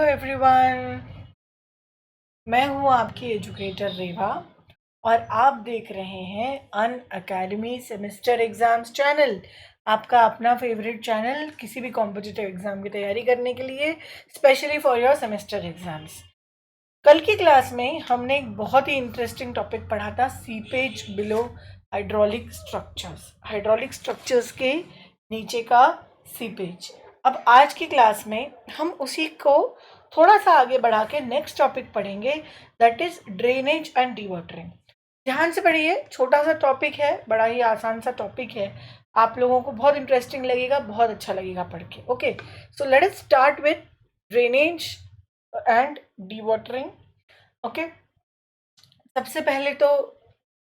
Hello everyone, मैं हूं आपकी एजुकेटर रेवा और आप देख रहे हैं अन अकेडमी सेमेस्टर एग्जाम्स चैनल। आपका अपना फेवरेट चैनल किसी भी कॉम्पिटिटिव एग्जाम की तैयारी करने के लिए, specially for your semester exams. कल की क्लास में हमने एक बहुत ही इंटरेस्टिंग टॉपिक पढ़ा था, सीपेज बिलो हाइड्रोलिक स्ट्रक्चर्स के नीचे का सीपेज। अब आज की क्लास में हम उसी को थोड़ा सा आगे बढ़ा के नेक्स्ट टॉपिक पढ़ेंगे, that is drainage and dewatering. ध्यान से पढ़िए, छोटा सा टॉपिक है, बड़ा ही आसान सा टॉपिक है। आप लोगों को बहुत इंटरेस्टिंग लगेगा, बहुत अच्छा लगेगा पढ़ के। Okay, so let us start with drainage and dewatering. Okay, सबसे पहले तो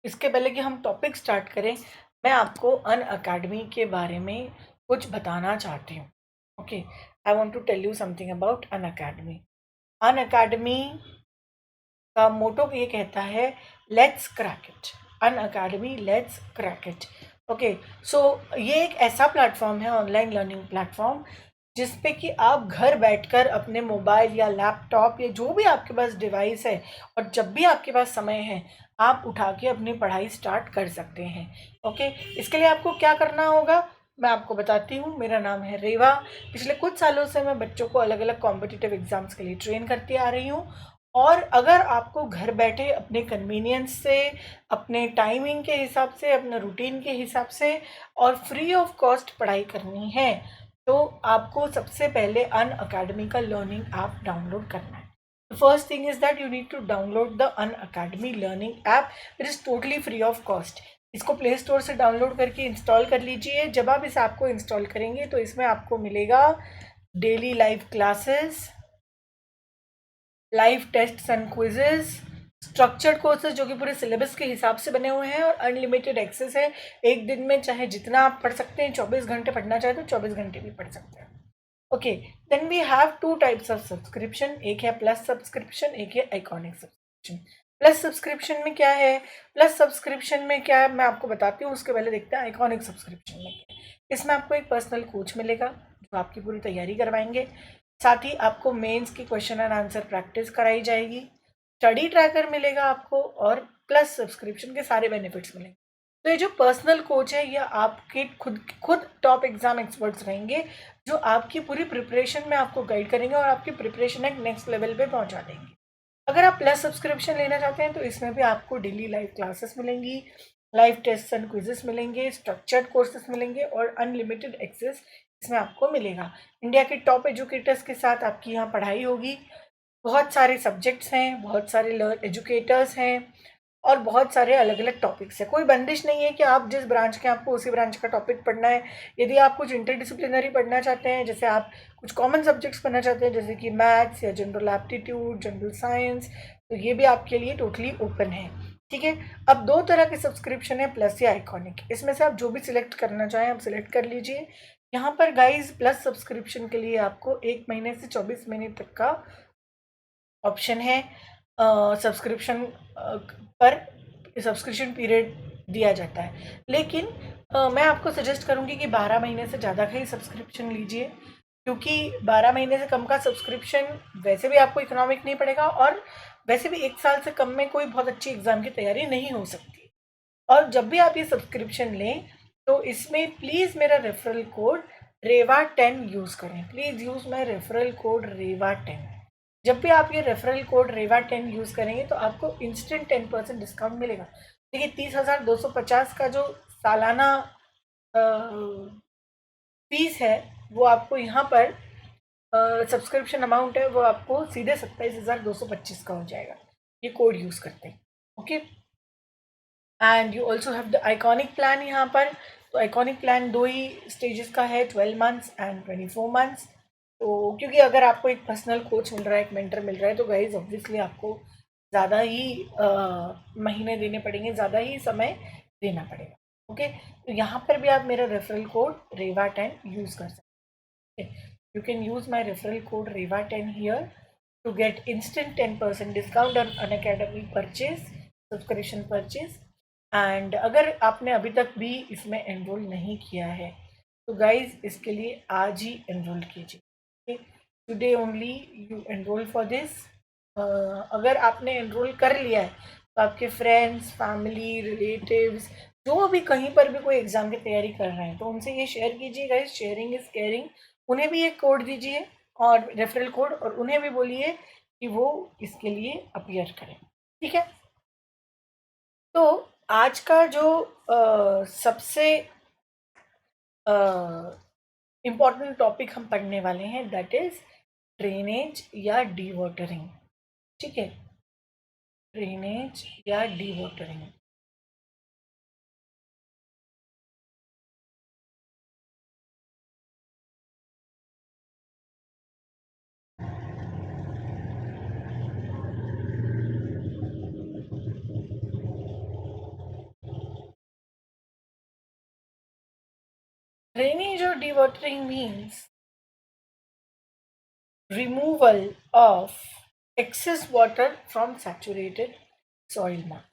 इसके पहले कि हम टॉपिक स्टार्ट करें, मैं आपको अन अकेडमी के बारे में कुछ बताना चाहती हूँ। Okay, I want to tell you something about Unacademy. Unacademy का मोटो ये कहता है, let's crack it. Unacademy let's crack it. Okay, so ये एक ऐसा प्लेटफॉर्म है, ऑनलाइन लर्निंग प्लेटफॉर्म, जिसपे कि आप घर बैठकर अपने मोबाइल या लैपटॉप या जो भी आपके पास डिवाइस है, और जब भी आपके पास समय है, आप उठा के अपनी पढ़ाई स्टार्ट कर सकते हैं। ओके, इसके लिए आपको क्या करना होगा मैं आपको बताती हूँ। मेरा नाम है रेवा। पिछले कुछ सालों से मैं बच्चों को अलग अलग कॉम्पिटिटिव एग्जाम्स के लिए ट्रेन करती आ रही हूँ। और अगर आपको घर बैठे अपने कन्वीनियंस से, अपने टाइमिंग के हिसाब से, अपने रूटीन के हिसाब से और फ्री ऑफ कॉस्ट पढ़ाई करनी है, तो आपको सबसे पहले अन अकेडमी का लर्निंग ऐप डाउनलोड करना है। The first thing is that you need to download the Unacademy learning app. It is totally free of cost. इसको प्ले स्टोर से डाउनलोड करके इंस्टॉल कर लीजिए। जब आप इस ऐप को इंस्टॉल करेंगे तो इसमें आपको मिलेगा daily live classes, live test and quizzes, structured courses जो कि पूरे सिलेबस के हिसाब से बने हुए हैं, और अनलिमिटेड एक्सेस है। एक दिन में चाहे जितना आप पढ़ सकते हैं, 24 घंटे पढ़ना चाहे तो 24 घंटे भी पढ़ सकते हैं। Okay, then we have two types of subscription, एक है प्लस सब्सक्रिप्शन, एक है आइकॉनिक सब्सक्रिप्शन। प्लस सब्सक्रिप्शन में क्या है, प्लस सब्सक्रिप्शन में क्या है मैं आपको बताती हूँ, उसके पहले देखते हैं आइकॉनिक सब्सक्रिप्शन में क्या है। इसमें आपको एक पर्सनल कोच मिलेगा जो आपकी पूरी तैयारी करवाएंगे। साथ ही आपको मेंस की क्वेश्चन एंड आंसर प्रैक्टिस कराई जाएगी। स्टडी ट्रैकर मिलेगा आपको, और प्लस सब्सक्रिप्शन के सारे बेनिफिट्स मिलेंगे। तो ये जो पर्सनल कोच है, ये आपके खुद टॉप एग्जाम एक्सपर्ट्स रहेंगे, जो आपकी पूरी प्रिपरेशन में आपको गाइड करेंगे और आपकी प्रिपरेशन एक नेक्स्ट लेवल पे पहुंचा देंगे। अगर आप प्लस सब्सक्रिप्शन लेना चाहते हैं तो इसमें भी आपको डेली लाइव क्लासेस मिलेंगी, लाइव टेस्ट एंड क्विजेस मिलेंगे, स्ट्रक्चर्ड कोर्सेस मिलेंगे और अनलिमिटेड एक्सेस इसमें आपको मिलेगा। इंडिया के टॉप एजुकेटर्स के साथ आपकी यहाँ पढ़ाई होगी। बहुत सारे सब्जेक्ट्स हैं, बहुत सारे एजुकेटर्स हैं और बहुत सारे अलग अलग टॉपिक्स हैं। कोई बंदिश नहीं है कि आप जिस ब्रांच के आपको उसी ब्रांच का टॉपिक पढ़ना है। यदि आप कुछ इंटरडिसिप्लिनरी पढ़ना चाहते हैं, जैसे आप कुछ कॉमन सब्जेक्ट्स पढ़ना चाहते हैं जैसे कि मैथ्स या जनरल एप्टीट्यूड, जनरल साइंस, तो ये भी आपके लिए टोटली ओपन है। ठीक है, अब दो तरह के सब्सक्रिप्शन है, प्लस या आइकॉनिक। इसमें से आप जो भी सिलेक्ट करना चाहें आप सिलेक्ट कर लीजिए। यहाँ पर गाइज प्लस सब्सक्रिप्शन के लिए आपको 1 महीने से 24 महीने तक का ऑप्शन है। सब्सक्रिप्शन पर सब्सक्रिप्शन पीरियड दिया जाता है, लेकिन मैं आपको सजेस्ट करूँगी कि 12 महीने से ज़्यादा का ही सब्सक्रिप्शन लीजिए, क्योंकि 12 महीने से कम का सब्सक्रिप्शन वैसे भी आपको इकोनॉमिक नहीं पड़ेगा, और वैसे भी 1 साल से कम में कोई बहुत अच्छी एग्ज़ाम की तैयारी नहीं हो सकती। और जब भी आप ये सब्सक्रिप्शन लें तो इसमें प्लीज़ मेरा रेफरल कोड रेवा10 यूज़ करें। Please use my referral code रेवा10। जब भी आप ये रेफरल कोड रेवा10 यूज़ करेंगे तो आपको इंस्टेंट 10% डिस्काउंट मिलेगा। देखिए, 30,250 का जो सालाना फीस है, वो आपको यहाँ पर सब्सक्रिप्शन अमाउंट है, वो आपको सीधे 27,225 का हो जाएगा ये कोड यूज़ करते हैं। Okay, and you also have the iconic plan यहाँ पर। तो आइकॉनिक प्लान 2 ही स्टेजेस का है, 12 मंथ्स एंड 24 मंथ्स। तो क्योंकि अगर आपको एक पर्सनल कोच मिल रहा है, एक मेंटर मिल रहा है, तो गाइज ऑब्वियसली आपको ज़्यादा ही महीने देने पड़ेंगे, ज़्यादा ही समय देना पड़ेगा। ओके, तो यहाँ पर भी आप मेरा रेफरल कोड रेवा10 यूज़ कर सकते हैं। You can use my referral code रेवा10 here to get instant 10% discount on Unacademy purchase, subscription purchase. And अगर आपने अभी तक भी इसमें एनरोल नहीं किया है तो गाइज इसके लिए आज ही एनरोल कीजिए। Today only you enrol for this. अगर आपने एनरोल कर लिया है तो आपके फ्रेंड्स, फैमिली, रिलेटिव्स जो भी कहीं पर भी कोई एग्ज़ाम की तैयारी कर रहे हैं तो उनसे ये शेयर कीजिए गाइस, शेयरिंग इज़ केयरिंग। उन्हें भी एक कोड दीजिए और रेफरल कोड, और उन्हें भी बोलिए कि वो इसके लिए अपीयर करें। ठीक है, तो आज का जो सबसे इम्पॉर्टेंट टॉपिक हम पढ़ने वाले हैं दैट इज ड्रेनेज या डी वाटरिंग। ठीक है, ड्रेनेज या डी वाटरिंग। ड्रेनेज और D watering means removal of excess water from saturated soil mass.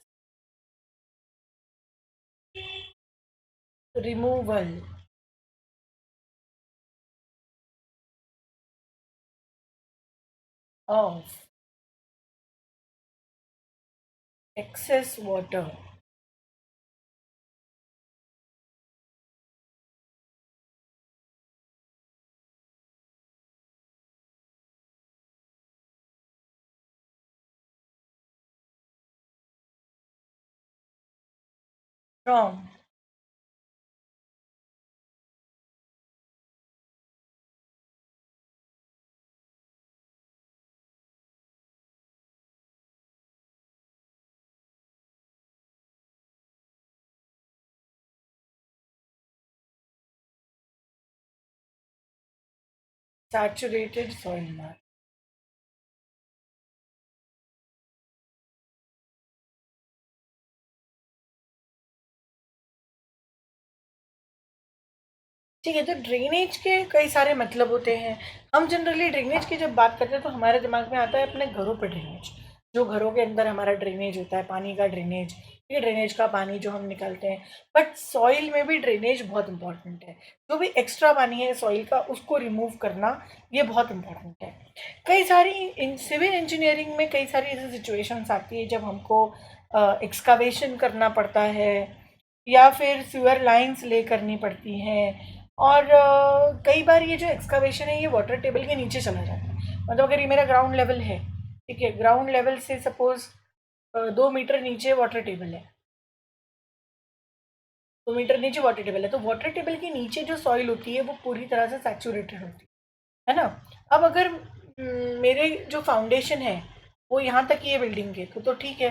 Removal of excess water from saturated soil mass. ठीक है, तो ड्रेनेज के कई सारे मतलब होते हैं। हम जनरली ड्रेनेज की जब बात करते हैं तो हमारे दिमाग में आता है अपने घरों पे ड्रेनेज, जो घरों के अंदर हमारा ड्रेनेज होता है, पानी का ड्रेनेज, ये ड्रेनेज का पानी जो हम निकालते हैं। बट सॉइल में भी ड्रेनेज बहुत इंपॉर्टेंट है। जो भी एक्स्ट्रा पानी है सॉइल का उसको रिमूव करना ये बहुत इंपॉर्टेंट है। कई सारी सिविल इंजीनियरिंग में कई सारी ऐसी सिचुएशंस आती है जब हमको एक्सकावेशन करना पड़ता है या फिर सीवर लाइंस ले करनी पड़ती हैं। और कई बार ये जो एक्सकावेशन है ये वाटर टेबल के नीचे चला जाता है। मतलब अगर ये मेरा ग्राउंड लेवल है, ठीक है, ग्राउंड लेवल से सपोज 2 मीटर नीचे वाटर टेबल है, 2 मीटर नीचे वाटर टेबल है, तो वाटर टेबल के नीचे जो सॉइल होती है वो पूरी तरह से सैचुरेटेड होती है ना। अब अगर मेरे जो फाउंडेशन है वो यहाँ तक ही है बिल्डिंग के, तो ठीक है,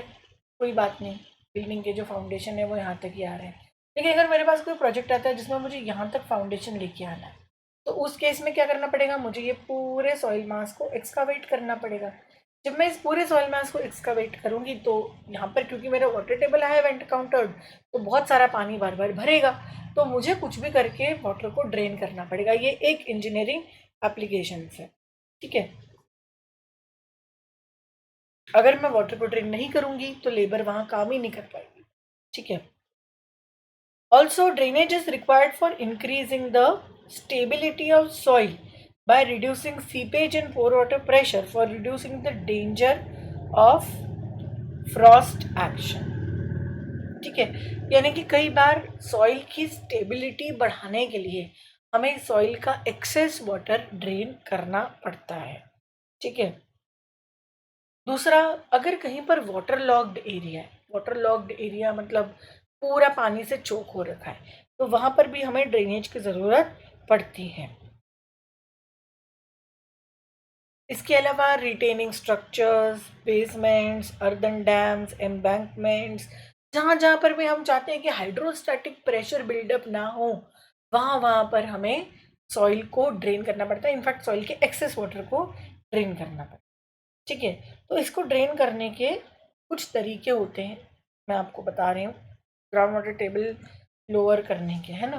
कोई बात नहीं, बिल्डिंग के जो फाउंडेशन है वो यहाँ तक ही आ रहे हैं। लेकिन अगर मेरे पास कोई प्रोजेक्ट आता है जिसमें मुझे यहाँ तक फाउंडेशन लेके आना है, तो उस केस में क्या करना पड़ेगा, मुझे ये पूरे सॉइल मास को एक्सकावेट करना पड़ेगा। जब मैं इस पूरे सॉइल मास को एक्सकावेट करूँगी तो यहाँ पर क्योंकि मेरा वाटर टेबल है वेंट काउंटर्ड, तो बहुत सारा पानी बार बार भरेगा, तो मुझे कुछ भी करके वाटर को ड्रेन करना पड़ेगा। ये एक इंजीनियरिंग एप्लीकेशन है। ठीक है, अगर मैं वाटर को ड्रेन नहीं करूँगी तो लेबर वहाँ काम ही नहीं कर पाएगी। ठीक है, also drainage is required for increasing the stability of soil by reducing seepage and pore water pressure, for reducing the danger of frost action। ठीक है, यानी कि कई बार सॉइल की स्टेबिलिटी बढ़ाने के लिए हमें सॉइल का एक्सेस वाटर ड्रेन करना पड़ता है। ठीक है, दूसरा, अगर कहीं पर वाटर लॉक्ड एरिया है, वाटर लॉक्ड एरिया मतलब पूरा पानी से चोक हो रखा है, तो वहां पर भी हमें ड्रेनेज की ज़रूरत पड़ती है। इसके अलावा retaining structures, basements, earthen dams, embankments, जहाँ जहाँ पर भी हम चाहते हैं कि हाइड्रोस्टैटिक प्रेशर बिल्डअप ना हो, वहाँ वहाँ पर हमें सॉइल को ड्रेन करना पड़ता है। इनफैक्ट सॉइल के एक्सेस वाटर को ड्रेन करना पड़ता है। ठीक है, तो इसको ड्रेन करने के कुछ तरीके होते हैं, मैं आपको बता रही हूँ। ग्राउंड वाटर टेबल लोअर करने के, है ना।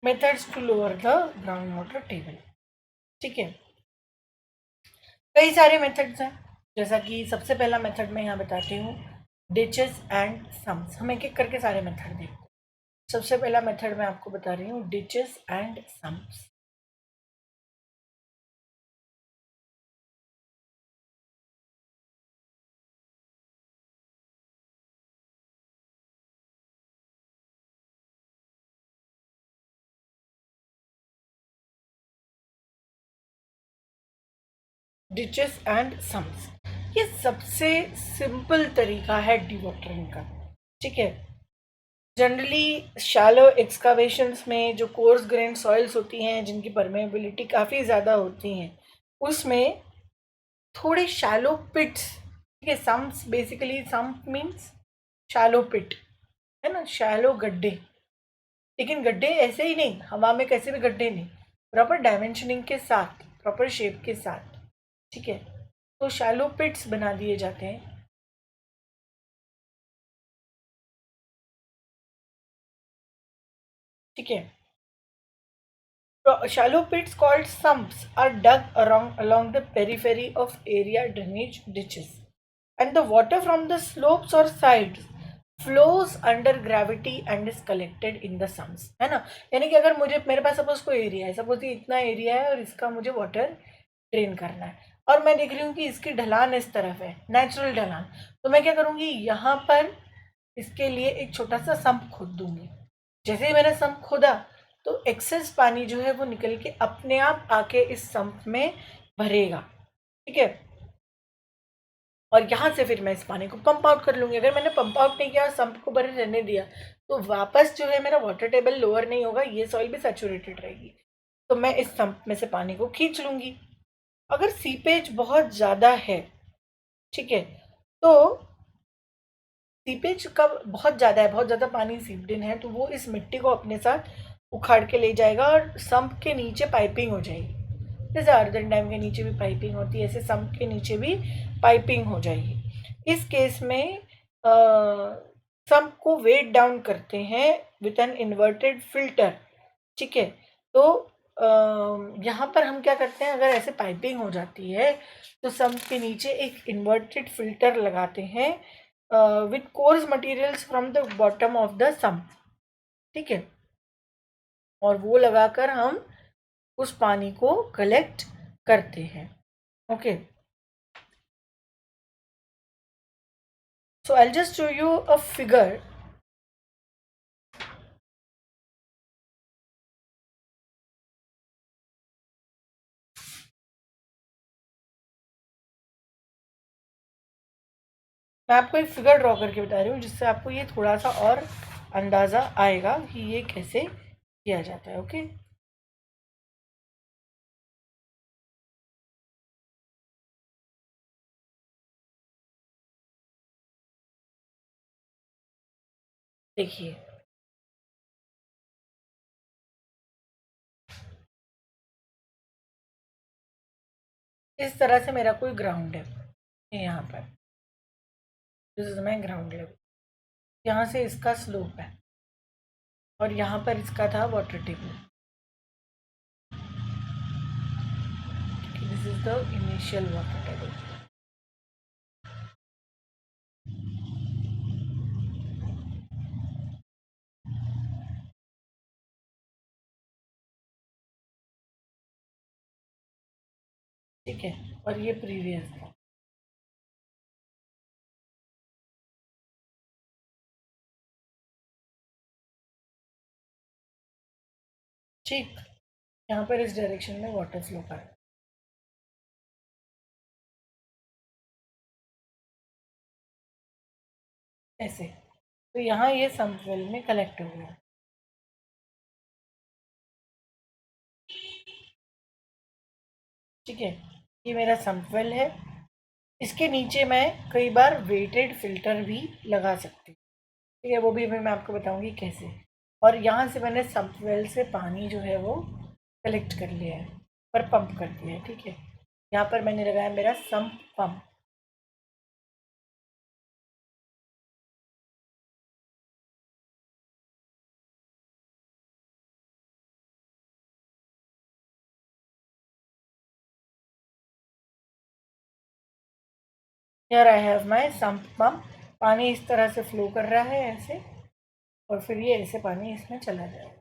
Methods to lower the ground water table. ठीक है, कई सारे मेथड्स हैं, जैसा कि सबसे पहला मेथड मैं यहाँ बताती हूँ, डिचेस एंड सम्स। हम एक एक करके सारे मेथड देखते हैं। सबसे पहला मेथड मैं आपको बता रही हूँ, ditches and sums. Ditches and sums, ये सबसे सिंपल तरीका है डिवॉटरिंग का। ठीक है, जनरली शैलो एक्सकावेशंस में जो कोर्स ग्रेन सॉइल्स होती हैं, जिनकी परमेबिलिटी काफ़ी ज़्यादा होती हैं, उसमें थोड़े शैलो पिट्स, ठीक है, sumps basically sump means shallow pit, है ना, शैलो गड्ढे। लेकिन गड्ढे ऐसे ही नहीं, हवा में कैसे भी गड्ढे नहीं, प्रॉपर डायमेंशनिंग के साथ, प्रॉपर शेप के साथ। ठीक है, तो शैलो पिट्स बना दिए जाते हैं। ठीक है, shallow pits called sumps are dug along the periphery of area drainage ditches, and the water from the slopes or sides flows under gravity and is collected in the sumps, है ना। यानी कि अगर मुझे, मेरे पास सपोज कोई area है, suppose ये इतना एरिया है और इसका मुझे वाटर ड्रेन करना है, और मैं देख रही हूँ कि इसकी ढलान इस तरफ है, नेचुरल ढलान, तो मैं क्या करूँगी, यहाँ पर इसके लिए एक छोटा सा सम्प खोद दूंगी। जैसे ही मैंने सम्प खोदा, तो एक्सेस पानी जो है वो निकल के अपने आप आके इस सम्प में भरेगा। ठीक है, और यहाँ से फिर मैं इस पानी को पंप आउट कर लूँगी। अगर मैंने पंप आउट नहीं किया और सम्प को भरे रहने दिया, तो वापस जो है मेरा वाटर टेबल लोअर नहीं होगा, ये सॉइल भी सैचुरेटेड रहेगी, तो मैं इस सम्प में से पानी को खींच लूँगी। अगर सीपेज बहुत ज़्यादा है, ठीक है, तो सीपेज का बहुत ज़्यादा है, बहुत ज़्यादा पानी सीप्ड इन है, तो वो इस मिट्टी को अपने साथ उखाड़ के ले जाएगा और सम्प के नीचे पाइपिंग हो जाएगी। जैसे अर्दन डैम के नीचे भी पाइपिंग होती है, ऐसे सम्प के नीचे भी पाइपिंग हो जाएगी। इस केस में सम्प को वेट डाउन करते हैं विथ एन इन्वर्टेड फिल्टर। ठीक है, तो यहाँ पर हम क्या करते हैं, अगर ऐसे पाइपिंग हो जाती है, तो सम्प के नीचे एक इन्वर्टेड फिल्टर लगाते हैं with course materials from the bottom of the sump. ठीक है, और वो लगाकर हम उस पानी को कलेक्ट करते हैं। Okay, so I just show you a figure. मैं आपको एक फिगर ड्रॉ करके बता रही हूँ, जिससे आपको ये थोड़ा सा और अंदाज़ा आएगा कि ये कैसे किया जाता है। ओके, देखिए, इस तरह से मेरा कोई ग्राउंड है यहाँ पर, this is my ground level, यहाँ से इसका स्लोप है, और यहाँ पर इसका था water table. This is the initial water table. ठीक है, और ये प्रीवियस था। ठीक, यहाँ पर इस डायरेक्शन में वाटर फ्लो कर रहा है। ऐसे, तो यहाँ ये सम्पवेल में कलेक्ट हो गया। ठीक है, ये मेरा सम्पवेल है। इसके नीचे मैं कई बार वेटेड फिल्टर भी लगा सकती हूँ। ठीक है, वो भी मैं आपको बताऊंगी कैसे। और यहाँ से मैंने सम्पवेल से पानी जो है वो कलेक्ट कर लिया है, पर पंप कर दिया है। ठीक है, यहाँ पर मैंने लगाया मेरा sump pump. Here I have my sump pump. पानी इस तरह से फ्लो कर रहा है ऐसे, और फिर ये ऐसे पानी इसमें चला जाएगा।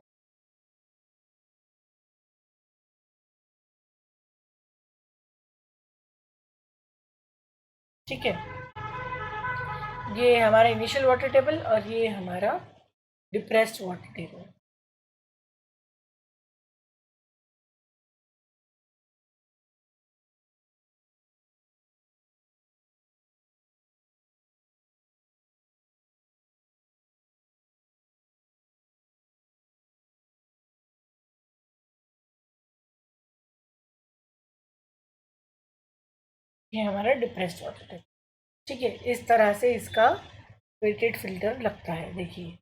ठीक है, ये हमारा इनिशियल वाटर टेबल और ये हमारा डिप्रेस्ड वाटर टेबल। ये हमारा डिप्रेस्ड वाटर टेबल। ठीक है, इस तरह से इसका वेटेड फिल्टर लगता है, देखिए।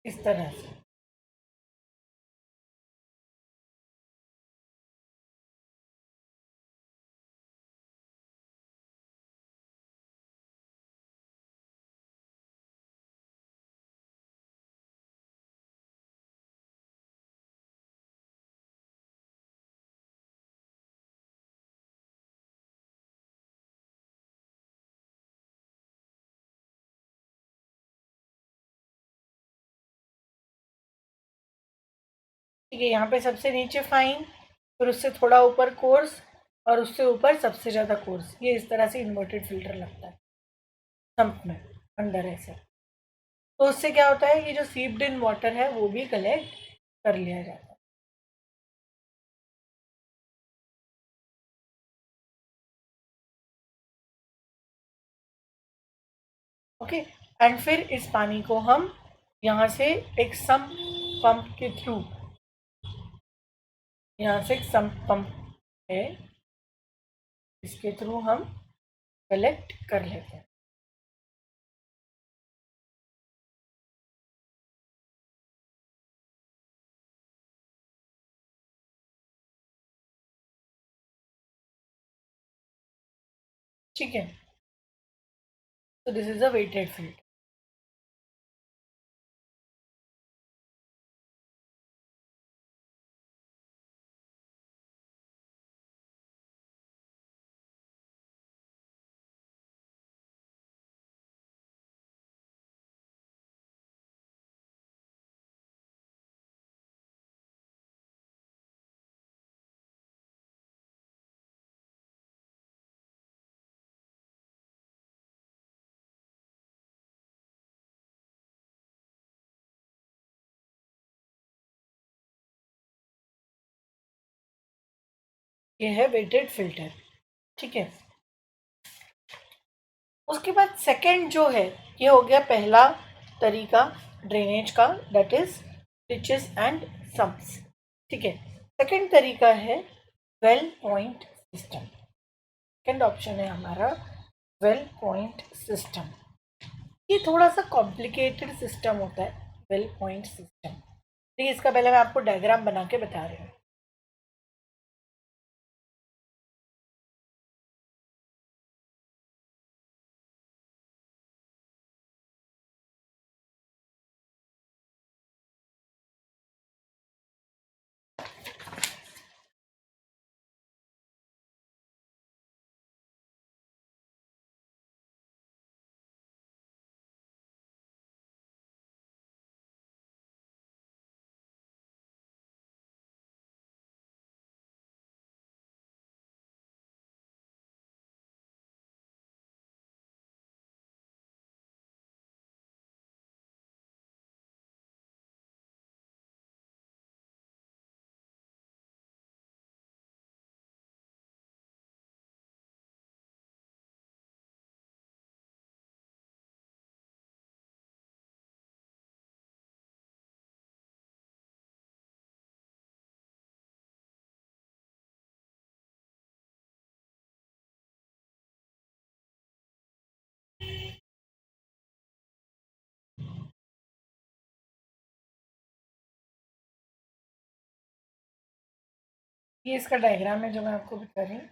इस तरह से। ठीक है, यहाँ पे सबसे नीचे फाइन, फिर उससे थोड़ा ऊपर कोर्स, और उससे ऊपर सबसे ज़्यादा कोर्स। ये इस तरह से इन्वर्टेड फिल्टर लगता है सम्प में, अंदर ऐसे। तो उससे क्या होता है, ये जो सीप्ड इन वाटर है वो भी कलेक्ट कर लिया जाता है। ओके, एंड फिर इस पानी को हम यहाँ से एक सम्प पंप के थ्रू, यहाँ से एक सम्प पंप है, इसके थ्रू हम कलेक्ट कर लेते हैं। ठीक है, तो this is a weighted filter. ये है वेटेड फिल्टर। ठीक है, उसके बाद सेकंड जो है, ये हो गया पहला तरीका ड्रेनेज का, दैट इज डिचेस एंड सम्प्स। ठीक है, सेकंड तरीका है well point system. Second option है हमारा वेल पॉइंट सिस्टम। ये थोड़ा सा कॉम्प्लिकेटेड सिस्टम होता है, वेल पॉइंट सिस्टम। ठीक है, इसका पहले मैं आपको डायग्राम बना के बता रही हूँ। ये इसका डायग्राम है जो मैं आपको बता रही हूँ।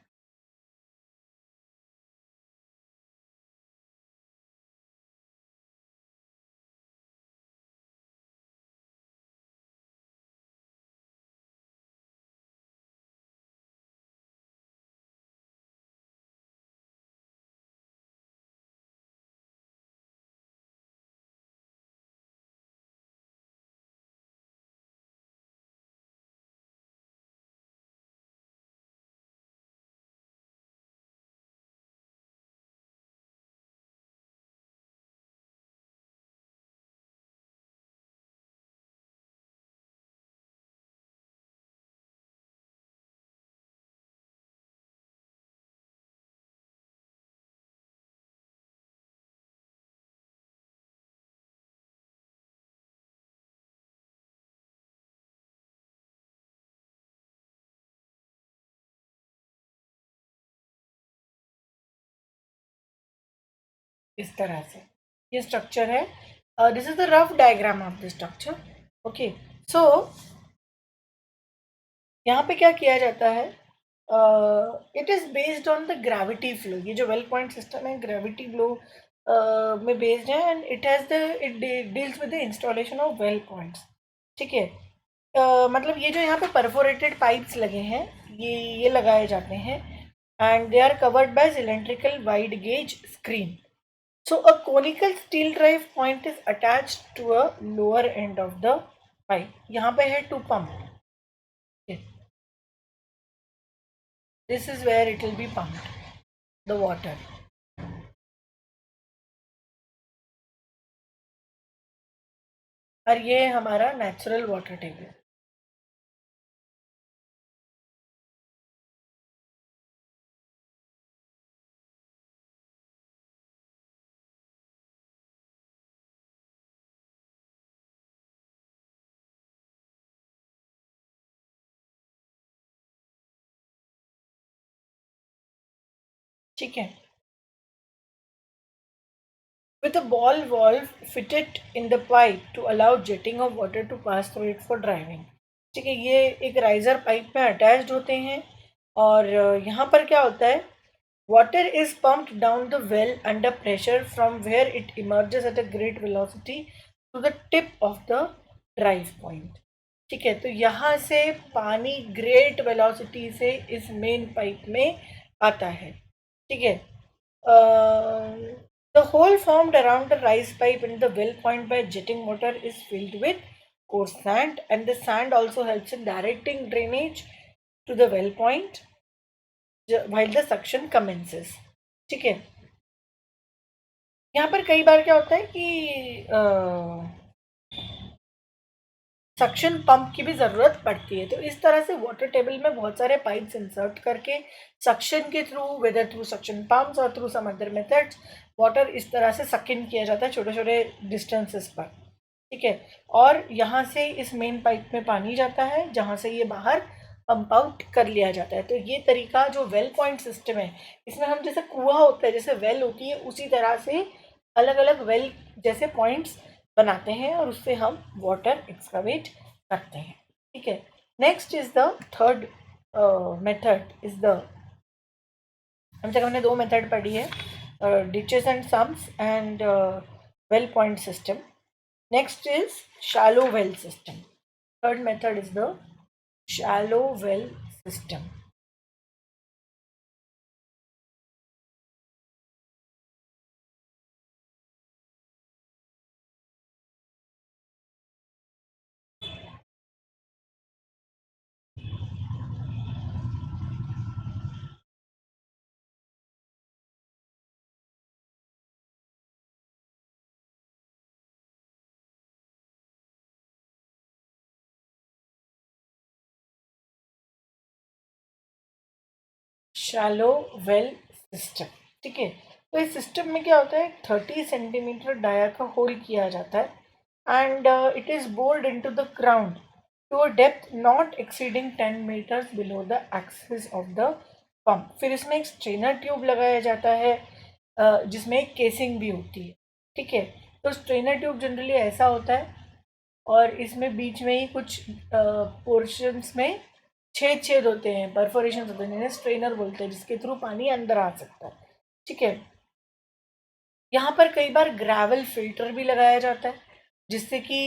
इस तरह से ये स्ट्रक्चर है। This is the rough diagram of the structure. Okay, so यहाँ पे क्या किया जाता है, it is based on the gravity flow. ये जो वेल पॉइंट सिस्टम है ग्रेविटी फ्लो में बेस्ड है, and it has the it deals with the installation of well points. ठीक है, मतलब ये जो यहाँ पे परफोरेटेड पाइप्स लगे हैं, ये लगाए जाते हैं, and they are covered by cylindrical wide gauge screen. So a conical steel drive point is attached to a lower end of the pipe. यहाँ पे है to pump. Okay. This is where it will be pumped, the water. और ये हमारा natural water table. ठीक है, with a ball valve fitted in the pipe to allow jetting of water to pass through it for driving. ठीक है, ये एक riser pipe में अटैच्ड होते हैं, और यहाँ पर क्या होता है, water is pumped down the well under pressure from where it emerges at a great velocity to the tip of the drive point. ठीक है, तो यहाँ से पानी ग्रेट वेलोसिटी से इस मेन पाइप में आता है। ठीक है, the hole formed around the rise pipe in the well point by jetting motor is filled with coarse sand, and the sand also helps in directing drainage to the well point while the suction commences. ठीक है, यहाँ पर कई बार क्या होता है कि suction pump की भी ज़रूरत पड़ती है, तो इस तरह से वाटर टेबल में बहुत सारे पाइप्स इंसर्ट करके सक्शन के थ्रू, वेदर थ्रू सक्शन पंप्स और through some other methods, water इस तरह से सक इन किया जाता है छोटे छोटे डिस्टेंसेस पर। ठीक है, और यहाँ से इस मेन पाइप में पानी जाता है जहाँ से ये बाहर पंप आउट कर लिया जाता है। तो ये तरीका जो वेल पॉइंट सिस्टम है, इसमें हम जैसे कुआं होता है, जैसे वेल होती है, उसी तरह से अलग अलग वेल जैसे पॉइंट्स बनाते हैं और उससे हम वाटर एक्सकावेट करते हैं। ठीक है, next is the third method is the, हम तक हमने दो मेथड पढ़ी है, ditches and sums and well point system. Next is shallow well system. Third method is the shallow well system. Shallow well system. ठीक है, तो इस सिस्टम में क्या होता है, 30 सेंटीमीटर डाया का होल किया जाता है, and it is bored into the ground to a depth not exceeding 10 metres below the axis of the pump. फिर इसमें एक स्ट्रेनर ट्यूब लगाया जाता है जिसमें एक केसिंग भी होती है। ठीक है, तो स्ट्रेनर ट्यूब जनरली ऐसा होता है और इसमें बीच में ही कुछ पोर्शंस में छेद छेद होते हैं, परफोरेशन होते हैं, जिन्हें स्ट्रेनर बोलते हैं, जिसके थ्रू पानी अंदर आ सकता है। ठीक है, यहाँ पर कई बार ग्रेवल फिल्टर भी लगाया जाता है, जिससे कि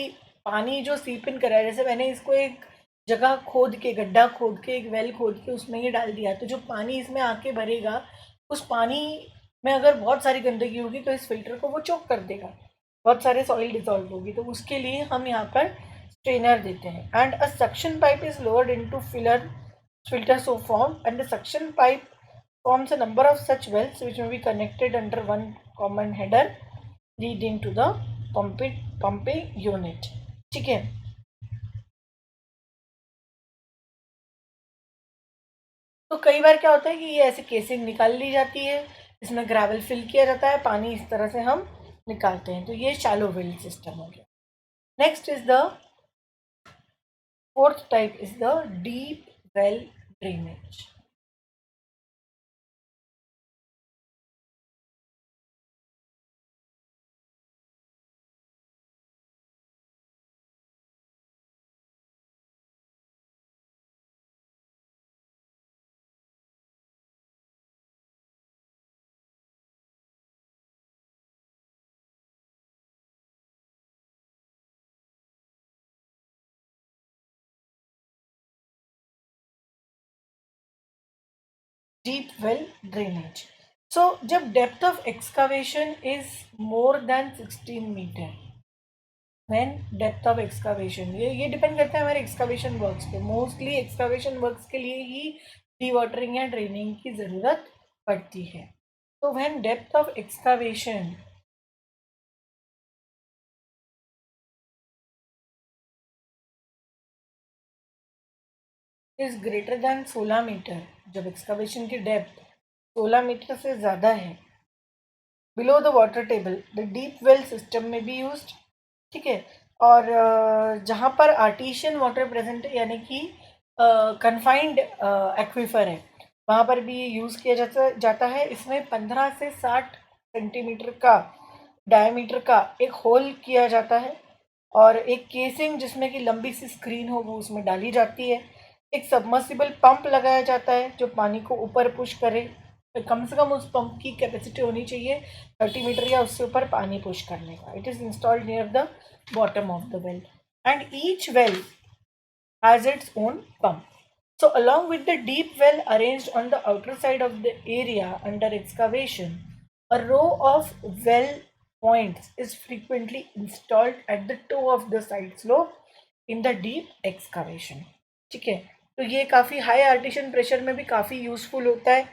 पानी जो सीप इन करा है, जैसे मैंने इसको एक जगह खोद के, गड्ढा खोद के, एक वेल खोद के उसमें ये डाल दिया, तो जो पानी इसमें आके भरेगा, उस पानी में अगर बहुत सारी गंदगी होगी तो इस फिल्टर को वो चोक कर देगा, बहुत सारे सॉइल डिजॉल्व होगी, तो उसके लिए हम यहाँ पर स्ट्रेनर देते हैं। And a suction pipe is lowered into filler filter so formed, and the suction pipe forms a number of such wells which may be connected under one common header leading to the pumping unit. ठीक है, तो कई बार क्या होता है कि ये ऐसे केसिंग निकाल ली जाती है, इसमें ग्रेवल फिल किया जाता है, पानी इस तरह से हम निकालते हैं, तो ये शैलो वेल सिस्टम हो गया। Next is the fourth type is the deep well drainage. Deep well drainage. So जब depth of excavation is more than 16 meter, when depth of excavation, ये डिपेंड करता है हमारे एक्सकावेशन वर्क्स पे। Mostly excavation works के लिए ही dewatering या ड्रेनिंग की ज़रूरत पड़ती है। तो when depth of excavation is greater than 16 metre, जब एक्सकावेशन की डेप्थ 16 मीटर से ज़्यादा है, below the water table, the deep well system में भी यूज। ठीक है, और जहाँ पर आर्टिशियन वाटर प्रेजेंट है, यानी कि कन्फाइंड एक्वीफर है, वहाँ पर भी ये यूज़ किया जाता है। इसमें 15 से 60 सेंटीमीटर का डायमीटर का एक होल किया जाता है, और एक केसिंग जिसमें कि लंबी सी स्क्रीन हो वो उसमें डाली जाती है। एक सबमर्सिबल पंप लगाया जाता है जो पानी को ऊपर पुश करे, तो कम से कम उस पंप की कैपेसिटी होनी चाहिए 30 मीटर या उससे ऊपर पानी पुश करने का। It is installed near the bottom of the well, and each well has its own pump. So along with the deep well arranged on the outer side of the area under excavation, a row of well points is frequently installed at the toe of the side slope in the deep excavation. ठीक है, तो ये काफ़ी high artisan pressure में भी काफ़ी useful होता है।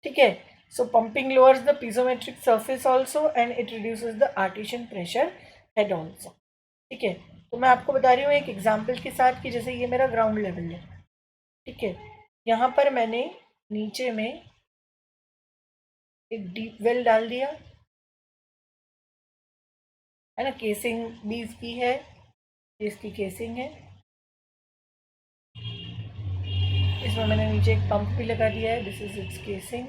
ठीक है, so pumping lowers the piezometric surface also and it reduces the artesian pressure head also. ठीक है, तो मैं आपको बता रही हूँ एक एग्जाम्पल के साथ कि जैसे ये मेरा ग्राउंड लेवल है। ठीक है, यहाँ पर मैंने नीचे में एक डीप वेल डाल दिया है ना, केसिंग भी इसकी है, इसकी केसिंग है, इसमें मैंने नीचे एक पंप भी लगा दिया है, दिस इज इट्स केसिंग।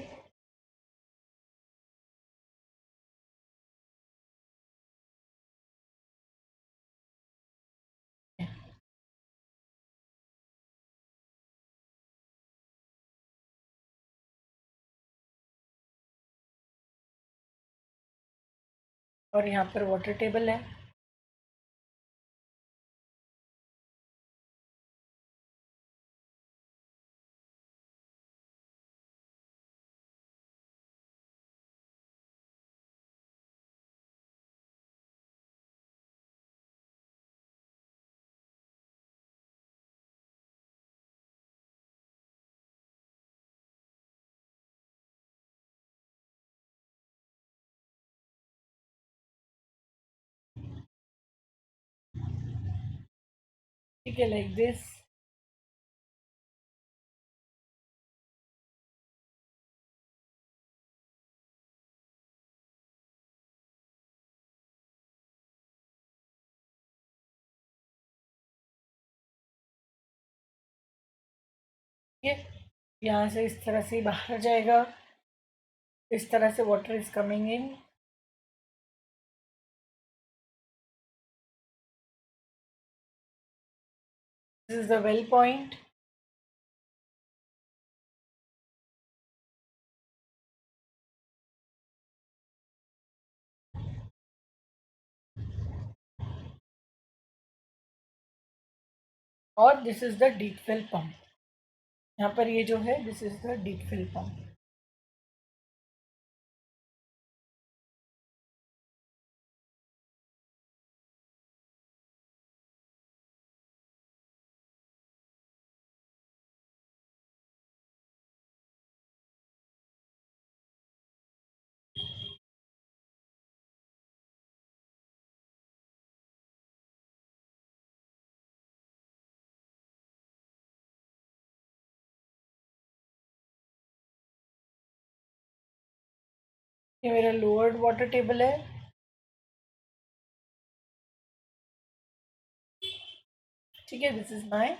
और यहाँ पर वाटर टेबल है। ठीक है, लाइक दिस। ये यहाँ से इस तरह से बाहर जाएगा, इस तरह से water is coming in. This is the well point. और this is the deep well pump. यहाँ पर ये जो है this is the deep well pump. ये मेरा लोअर्ड वाटर टेबल है। ठीक है, this is my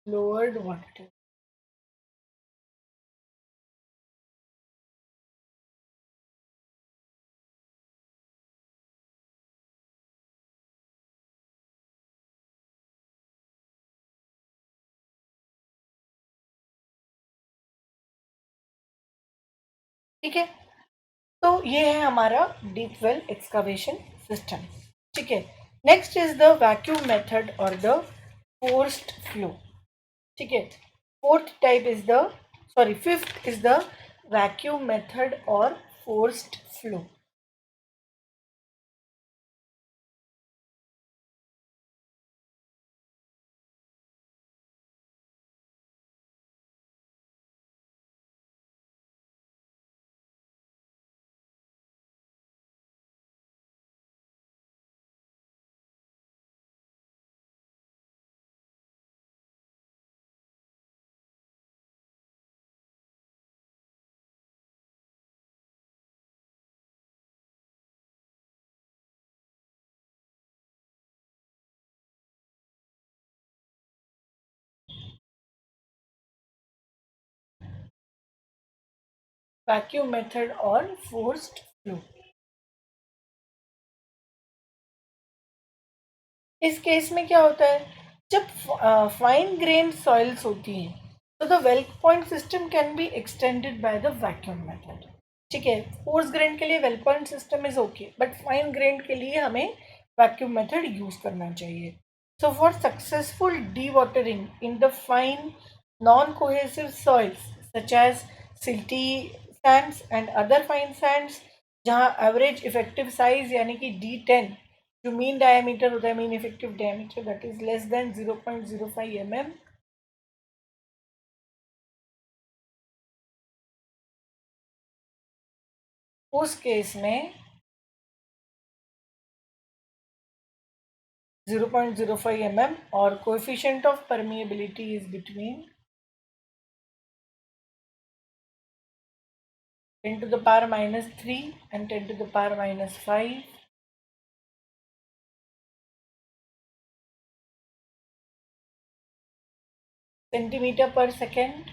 lowered water table. ठीक है, तो ये है हमारा डीप वेल एक्सकावेशन सिस्टम। ठीक है, next is the vacuum method और द फोर्स्ड फ्लो। ठीक है, fifth is the vacuum method और फोर्स्ड फ्लो। वैक्यूम मेथड और फोर्स्ड फ्लो। इस केस में क्या होता है, जब फाइन ग्रेन सॉइल्स होती हैं तो the well point system can be extended by the vacuum method. ठीक है, कोर्स ग्रेन के लिए well point system is okay, but fine grain के लिए हमें वैक्यूम मेथड यूज करना चाहिए। So for successful dewatering in the fine non cohesive soils such as silty sands and other fine sands, जहाँ average effective size यानी कि D10 जो mean diameter होता है, mean effective diameter that is less than 0.05 mm, उस case में 0.05 mm और coefficient of permeability is between 10 to the power minus 3 and 10 to the power minus 5 centimetre पर second.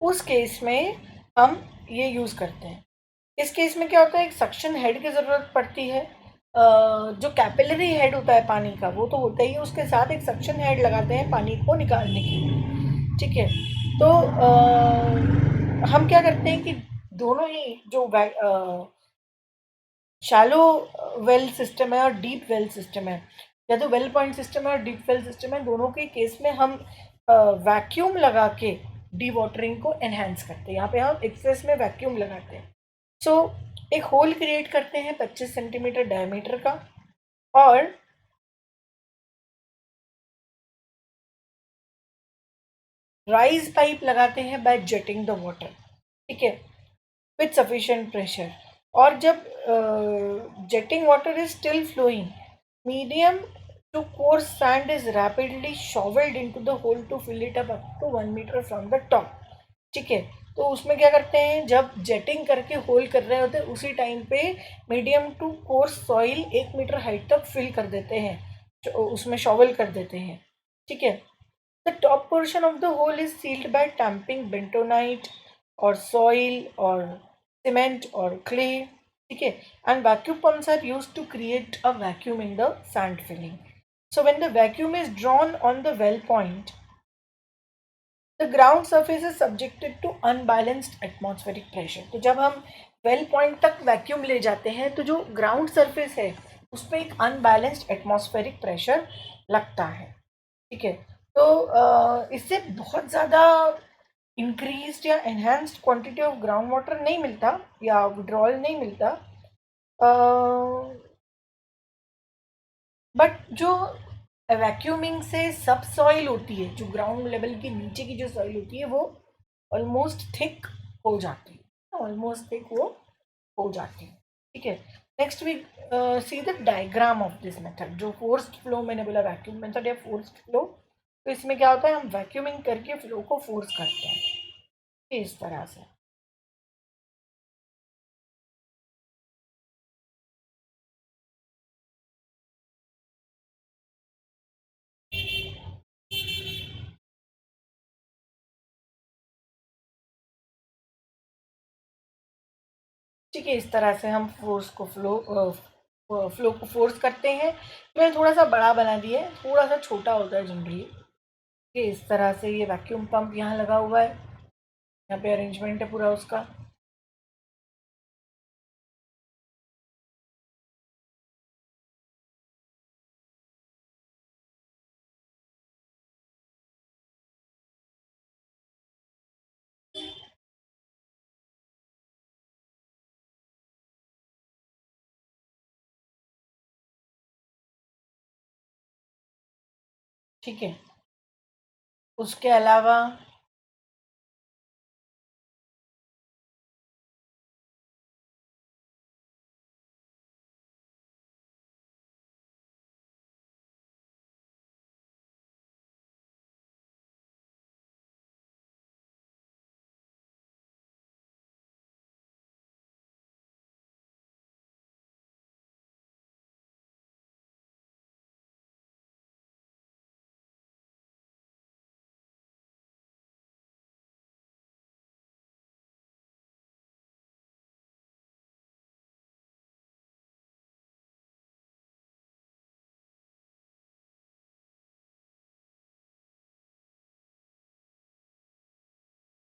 उस केस में हम ये यूज़ करते हैं। इस केस में क्या होता है, एक सक्शन हेड की ज़रूरत पड़ती है। जो कैपिलरी हेड होता है पानी का वो तो होता ही है, उसके साथ एक सक्शन हेड लगाते हैं पानी को निकालने के लिए। ठीक है, तो हम क्या करते हैं कि दोनों ही जो शैलो वेल सिस्टम है और डीप वेल सिस्टम है, या तो वेल पॉइंट सिस्टम है और डीप वेल सिस्टम है, दोनों के केस में हम वैक्यूम लगा के डी वाटरिंग को एनहेंस करते हैं। यहाँ पे हम एक्सेस में वैक्यूम लगाते हैं। सो एक होल क्रिएट करते हैं 25 सेंटीमीटर डायमीटर का और राइज पाइप लगाते हैं बाय जेटिंग द वाटर। ठीक है, विथ सफिशिएंट प्रेशर। और जब jetting water is still flowing, medium to coarse sand is rapidly shovelled into the hole to fill it up to 1 metre from the top. ठीक है, तो उसमें क्या करते हैं, जब जेटिंग करके होल कर रहे होते हैं उसी टाइम पे medium to coarse soil 1 metre height तक फिल कर देते हैं, उसमें शॉवल कर देते हैं। ठीक है, the top portion of the hole is sealed by tamping bentonite और सॉइल और सीमेंट और क्ले। ठीक है, and vacuum pumps are used to create a vacuum in the sand filling. So when the vacuum is drawn on the well point, the ground surface is subjected to unbalanced atmospheric pressure. तो जब हम well point तक vacuum ले जाते हैं तो जो ground surface है उस पर एक अनबैलेंस्ड एटमॉस्फेरिक प्रेशर लगता है। ठीक है, तो इससे बहुत ज़्यादा इंक्रीज्ड या enhanced quantity of ground water नहीं मिलता या विड्रॉल नहीं मिलता, बट जो वैक्यूमिंग से सब सॉइल होती है, जो ग्राउंड लेवल के नीचे की जो सॉइल होती है, वो ऑलमोस्ट थिक हो जाती है, ऑलमोस्ट थिक वो हो जाती है। ठीक है, next we see the diagram of this method. जो फोर्स्ड फ्लो मैंने बोला वैक्यूम मेथड या फोर्स्ड फ्लो, तो इसमें क्या होता है, हम वैक्यूमिंग करके फ्लो को फोर्स करते हैं इस तरह से। ठीक है, इस तरह से हम फोर्स को फ्लो को फोर्स करते हैं। मैंने थोड़ा सा बड़ा बना दिया है, थोड़ा सा छोटा होता है जनरली। ये इस तरह से ये वैक्यूम पंप यहाँ लगा हुआ है, यहाँ पे अरेंजमेंट है पूरा उसका। ठीक है, उसके अलावा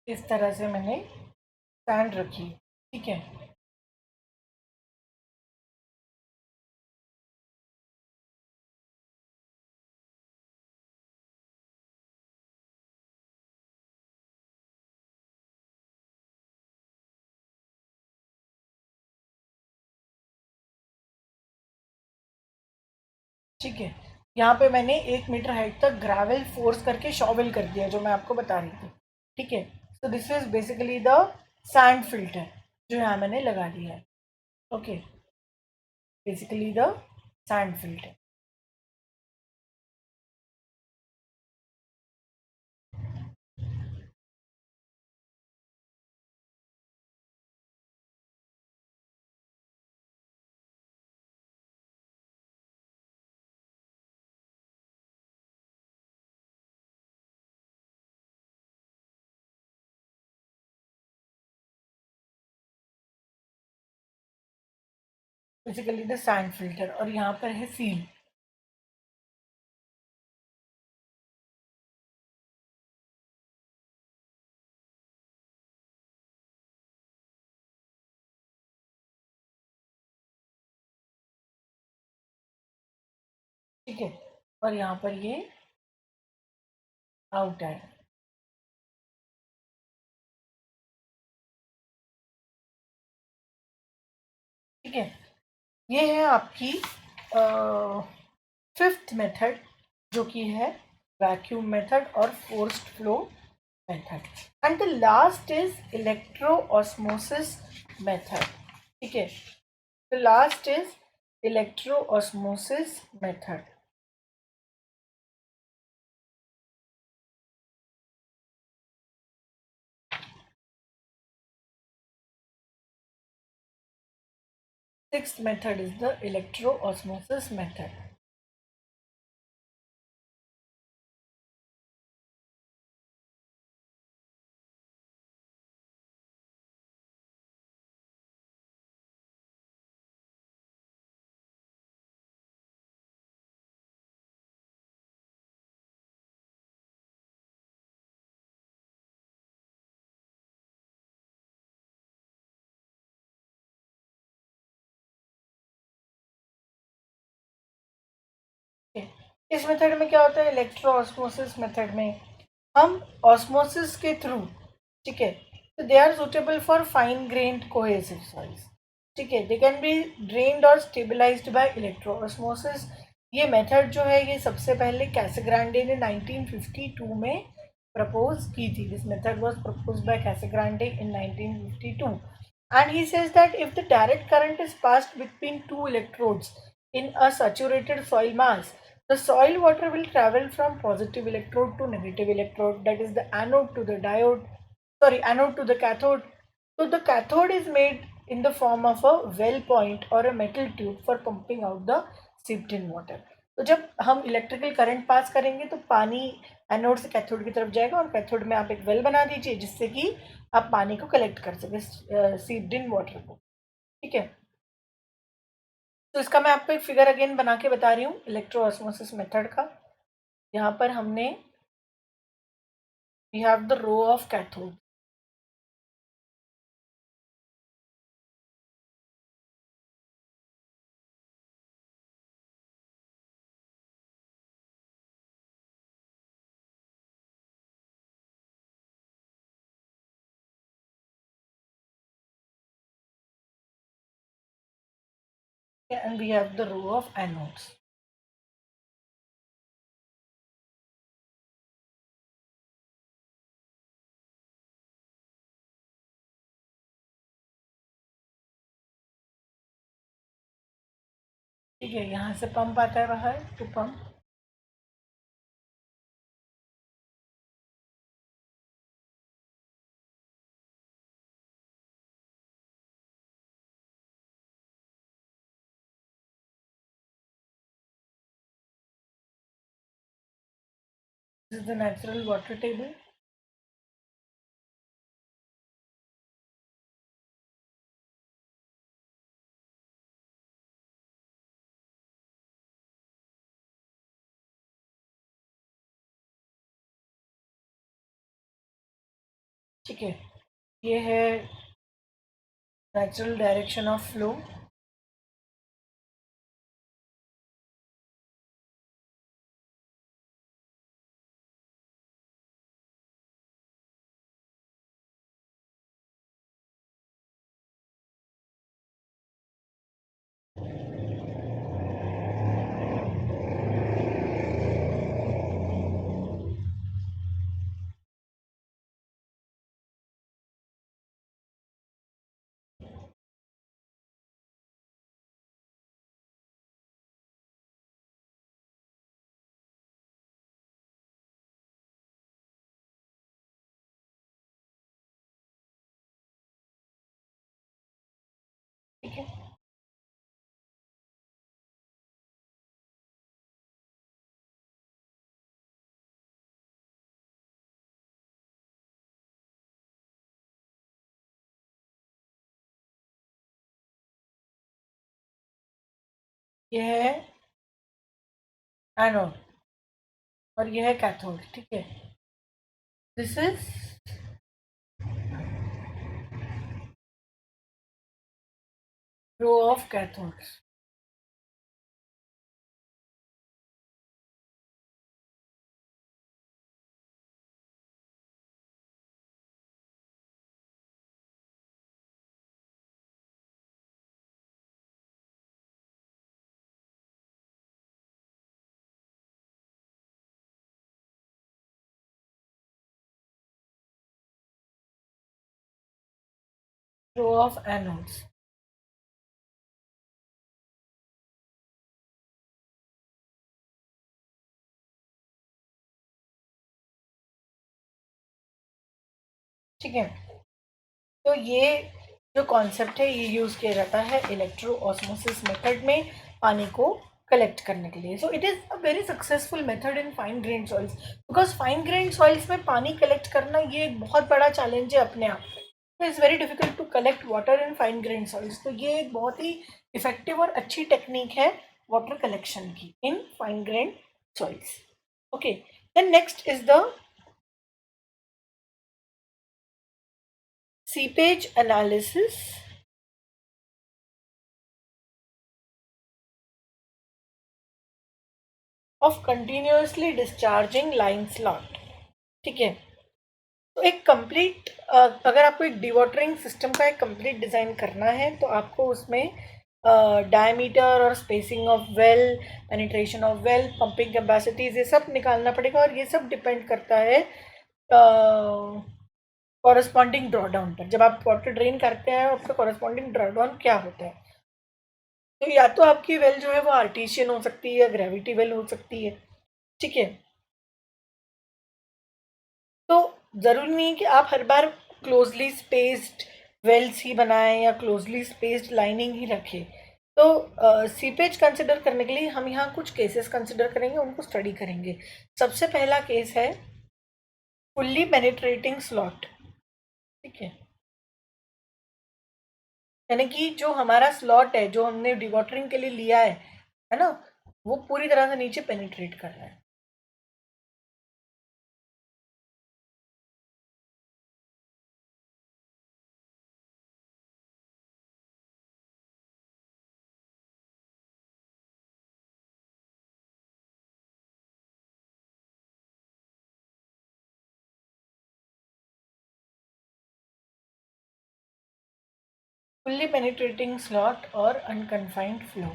इस तरह से मैंने स्टैंड रखी। ठीक है, ठीक है, यहाँ पे मैंने 1 मीटर हाइट तक ग्रेवल फोर्स करके शॉवल कर दिया, जो मैं आपको बता रही थी। ठीक है, so this is basically the sand filter जो यहाँ मैंने लगा दिया है। Okay, basically the sand filter. Basically the sand filter, और यहाँ पर है सील। ठीक है, और यहाँ पर ये आउट है। ठीक है, ये है आपकी फिफ्थ मेथड, जो कि है वैक्यूम मेथड और forced flow method. And the last is electro osmosis method. ठीक है, the last is electro osmosis method. Sixth method is the electro osmosis method. इस मेथड में क्या होता है, इलेक्ट्रो ऑस्मोसिस मेथड में हम ऑस्मोसिस के थ्रू, ठीक है, तो they are suitable for fine grained cohesive soils, ठीक है, दे कैन बी ड्रेन्ड और स्टेबलाइज्ड बाय इलेक्ट्रो ऑस्मोसिस। ये मेथड जो है ये सबसे पहले कैसेग्रांडे ने 1952 में प्रपोज की थी। This method was proposed by Casagrande in 1952, and he says that if the direct current is passed between two electrodes in a saturated soil mass, the soil water will travel from positive electrode to negative electrode, that is the anode to the diode, sorry, anode to the cathode. So the cathode is made in the form of a well point or a metal tube for pumping out the seeped in water. तो जब हम electrical current pass करेंगे तो पानी anode से cathode की तरफ जाएगा और कैथोड में आप एक वेल बना दीजिए जिससे कि आप पानी को कलेक्ट कर सके, सीप्ड इन वाटर को, ठीक है। तो इसका मैं आपको एक फिगर अगेन बना के बता रही हूँ इलेक्ट्रो ऑस्मोसिस मेथड का। यहाँ पर हमने we have the row of cathode, and we have the row of anodes. ठीक है, यहाँ से पंप आता है बाहर to pump, this is the natural water table. ठीक है, ये है नेचुरल डायरेक्शन ऑफ फ्लो। ठीक है, ये है एनोड और ये है कैथोड, ठीक है। This is row of cathode, row of anodes. ठीक है, तो ये जो कॉन्सेप्ट है ये यूज़ किया जाता है इलेक्ट्रो ऑस्मोसिस मेथड में पानी को कलेक्ट करने के लिए। So it is a very successful method in fine grain soils, because fine grain soils में पानी कलेक्ट करना ये एक बहुत बड़ा चैलेंज है अपने आप में। It's very difficult to collect water in fine grain soils, तो ये एक बहुत ही इफेक्टिव और अच्छी टेक्निक है वाटर कलेक्शन की in fine grain soils. Okay, then next is the seepage analysis of continuously discharging line slot. ठीक है, तो एक कंप्लीट, अगर आपको एक डिवाटरिंग सिस्टम का एक कंप्लीट डिज़ाइन करना है तो आपको उसमें डायमीटर और spacing of well, penetration of well, pumping capacities, ये सब निकालना पड़ेगा और ये सब डिपेंड करता है कॉरस्पॉन्डिंग ड्रॉडाउन पर। जब आप वाटर ड्रेन करते हैं आपका कॉरस्पॉन्डिंग ड्रॉडाउन क्या होता है, तो या तो आपकी वेल जो है वो आर्टिशियन हो सकती है या ग्रेविटी वेल हो सकती है। ठीक है, तो ज़रूरी नहीं कि आप हर बार क्लोजली स्पेस्ड वेल्स ही बनाएं या क्लोजली स्पेस्ड लाइनिंग ही रखें। तो सीपेज कंसिडर करने के लिए हम यहाँ कुछ केसेस कंसिडर करेंगे, उनको स्टडी करेंगे। सबसे पहला केस है फुल्ली पेनिट्रेटिंग स्लॉट। ठीक है, यानी कि जो हमारा स्लॉट है जो हमने डिवॉटरिंग के लिए लिया है ना, वो पूरी तरह से नीचे पेनिट्रेट कर रहा है। फुल्ली पेनिट्रेटिंग स्लॉट और unconfined flow.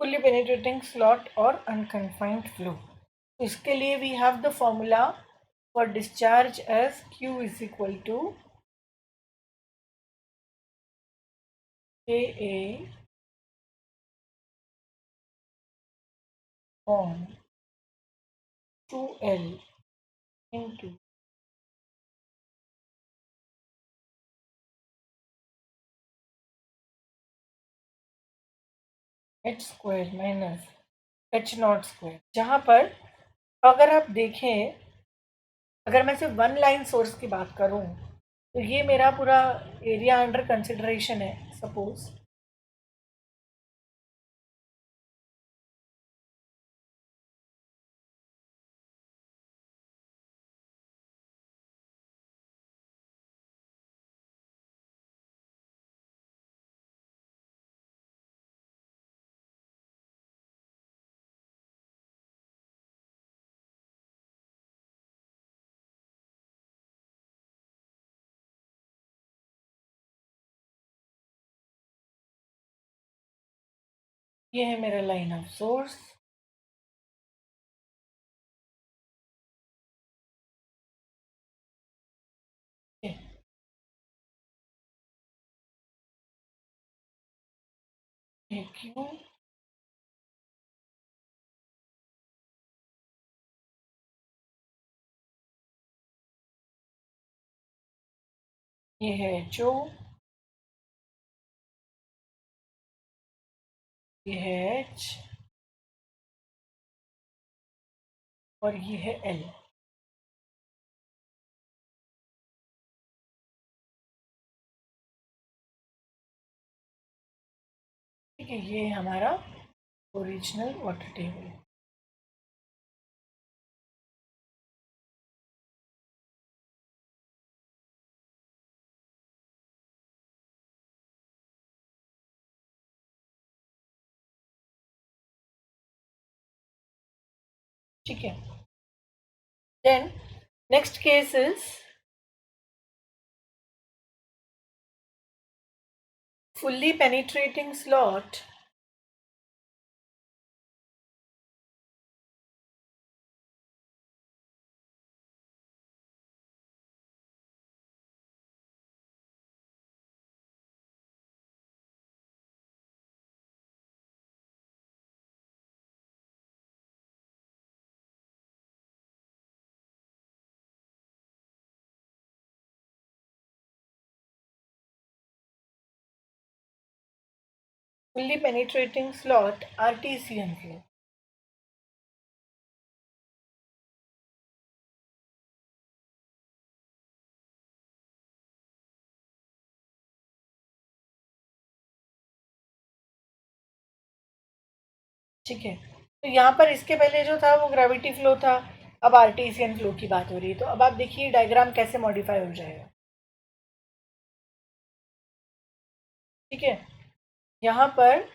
Fully penetrating slot और अनकन्फाइंड फ्लो, इसके लिए we have the formula for discharge as Q is equal to KA on 2L into H square minus H0 square. जहाँ पर अगर आप देखें, अगर मैं सिर्फ वन लाइन सोर्स की बात करूँ तो ये मेरा पूरा एरिया अंडर कंसिडरेशन है। सपोज ये है मेरा लाइन ऑफ सोर्स, ये क्यू, ये है HO, ये है H और ये है L। ठीक है, ये हमारा ओरिजिनल वाटर टेबल। ठीक है, then next case is fully penetrating slot fully penetrating slot artesian flow। ठीक है। तो यहाँ पर इसके पहले जो था वो ग्रेविटी फ्लो था, अब आर्टेशियन फ्लो की बात हो रही है। तो अब आप देखिए डायग्राम कैसे मॉडिफाई हो जाएगा। ठीक है, यहाँ पर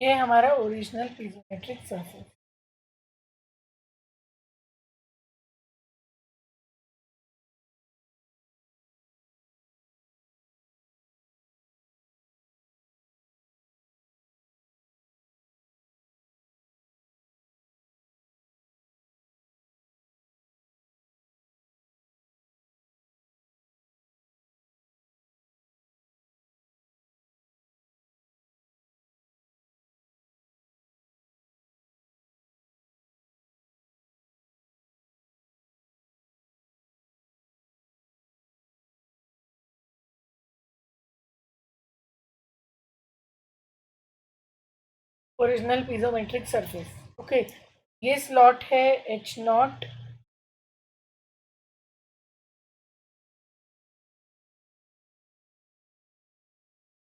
ये हमारा original पीजोमेट्रिक surface. Original पीजोमेट्रिक surface. Okay, ये स्लॉट है H0,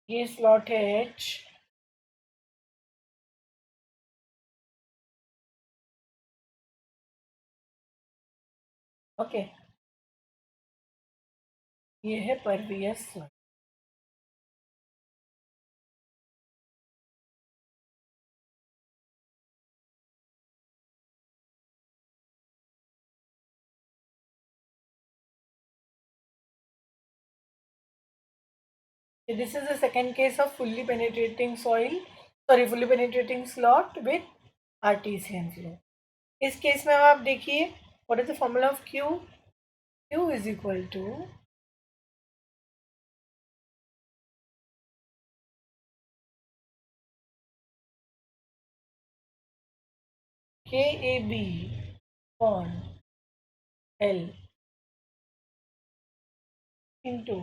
ये स्लॉट है H, ओके, ये है pervious slot. This is the second case of fully penetrating soil, sorry, fully penetrating slot with artesian flow. इस केस में अब आप देखिए, what is the formula of Q? Q is equal to KAB upon L into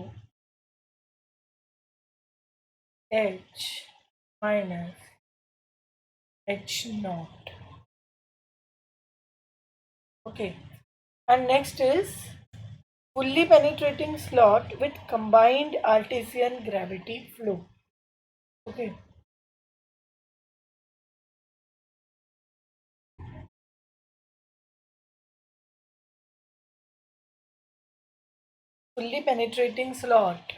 H minus H naught. Okay, and next is fully penetrating slot with combined Artesian gravity flow. Okay, fully penetrating slot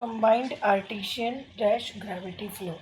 combined Artesian dash gravity flow.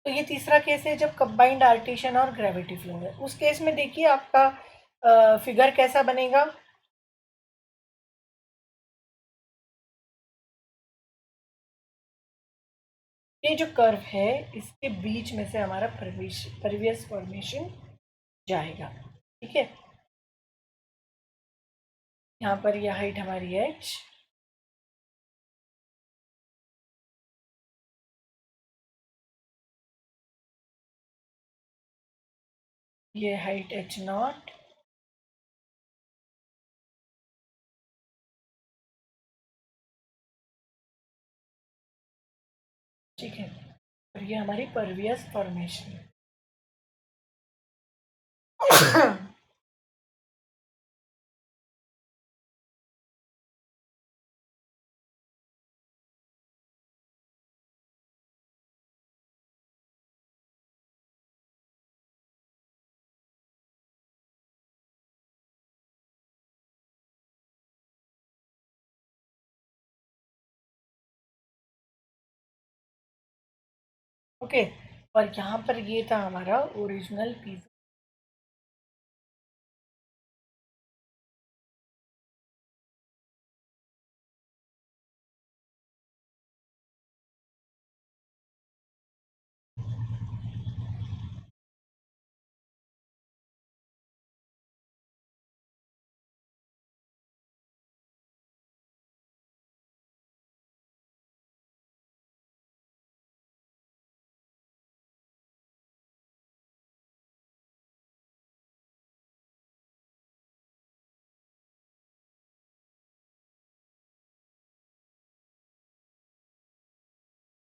तो ये तीसरा case है जब combined artisan और gravity flow है। उस case में देखिए आपका फिगर कैसा बनेगा। ये जो कर्व है इसके बीच में से हमारा परवियस फॉर्मेशन जाएगा। ठीक है, यहाँ पर यह हाइट हमारी H, ये हाइट h0, ठीक है, और ये हमारी परवियस फॉर्मेशन। ओके, और यहाँ पर ये था हमारा ओरिजिनल पिज्जा।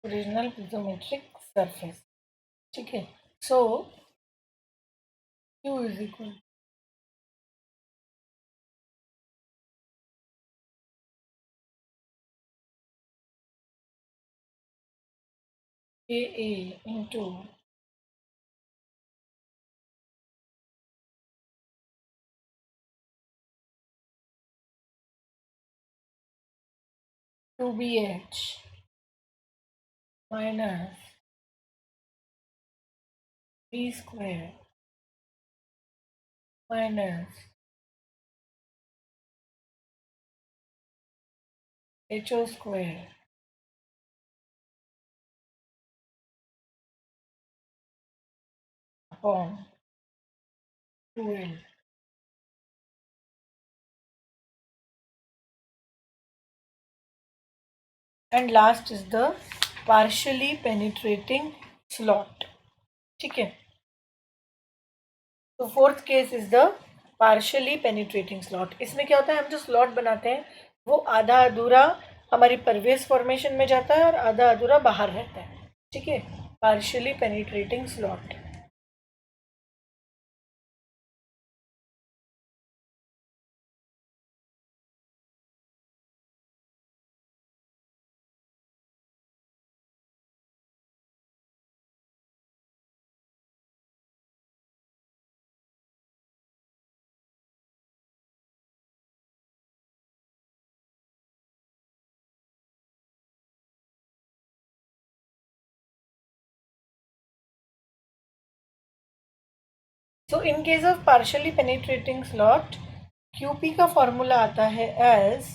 ओरिजिनल पिजोमेट्रिक सरफेस, ठीक है। So Q is equal A into two B H minus B square minus H O square upon 2L। And last is the partially penetrating slot, ठीक है। तो fourth case is the partially penetrating slot. इसमें क्या होता है, हम जो slot बनाते हैं वो आधा अधूरा हमारी परवेस फॉर्मेशन में जाता है और आधा अधूरा बाहर रहता है, ठीक है। Partially penetrating slot. So in case of partially penetrating slot, QP का फॉर्मूला आता है एज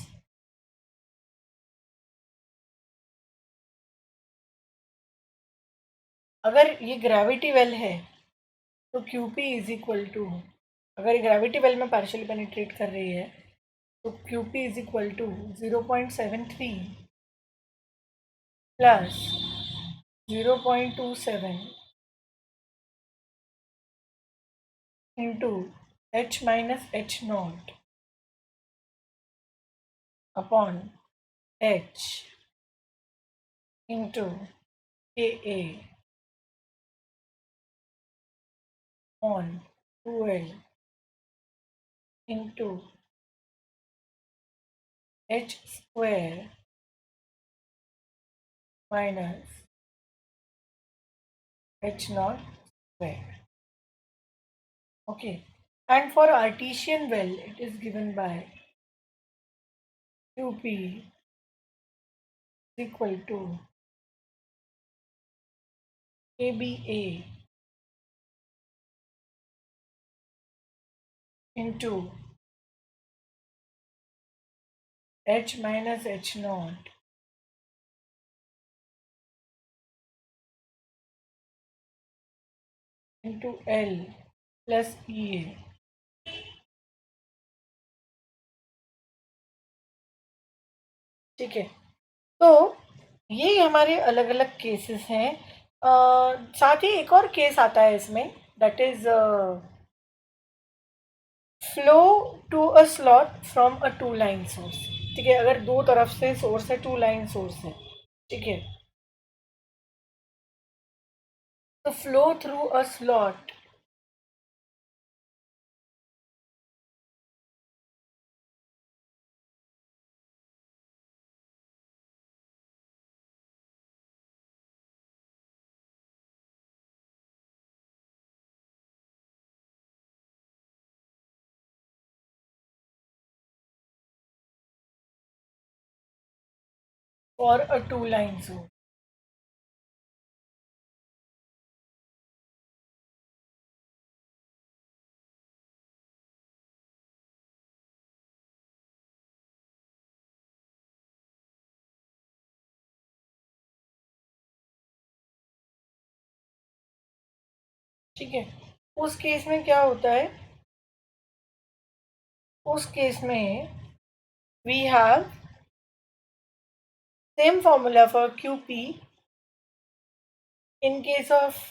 अगर ये ग्रेविटी वेल है तो QP इज इक्वल टू, अगर ये ग्रेविटी वेल में पार्शियली पेनिट्रेट कर रही है तो QP is equal to 0.73 plus 0.27 into H minus H naught upon H into KA on 2L into H square minus H naught square. Okay, and for artesian well it is given by QP is equal to KBA into H minus H naught into L plus EA. ठीक है, तो ये हमारे अलग अलग cases हैं। साथ ही एक और केस आता है इसमें, that is flow to a slot from a two line source. ठीक है, अगर दो तरफ से सोर्स है, टू लाइन सोर्स है, ठीक है, तो flow through a slot for a two line source. ठीक है, उस केस में क्या होता है, उस केस में we have same formula for QP in case of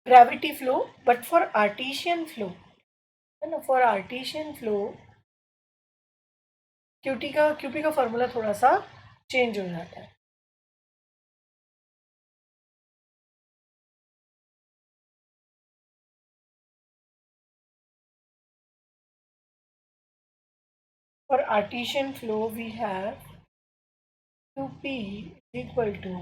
gravity flow, but for artesian flow, है ना, for artesian flow QP का फॉर्मूला थोड़ा सा चेंज हो जाता है। For artesian flow we have QP is equal to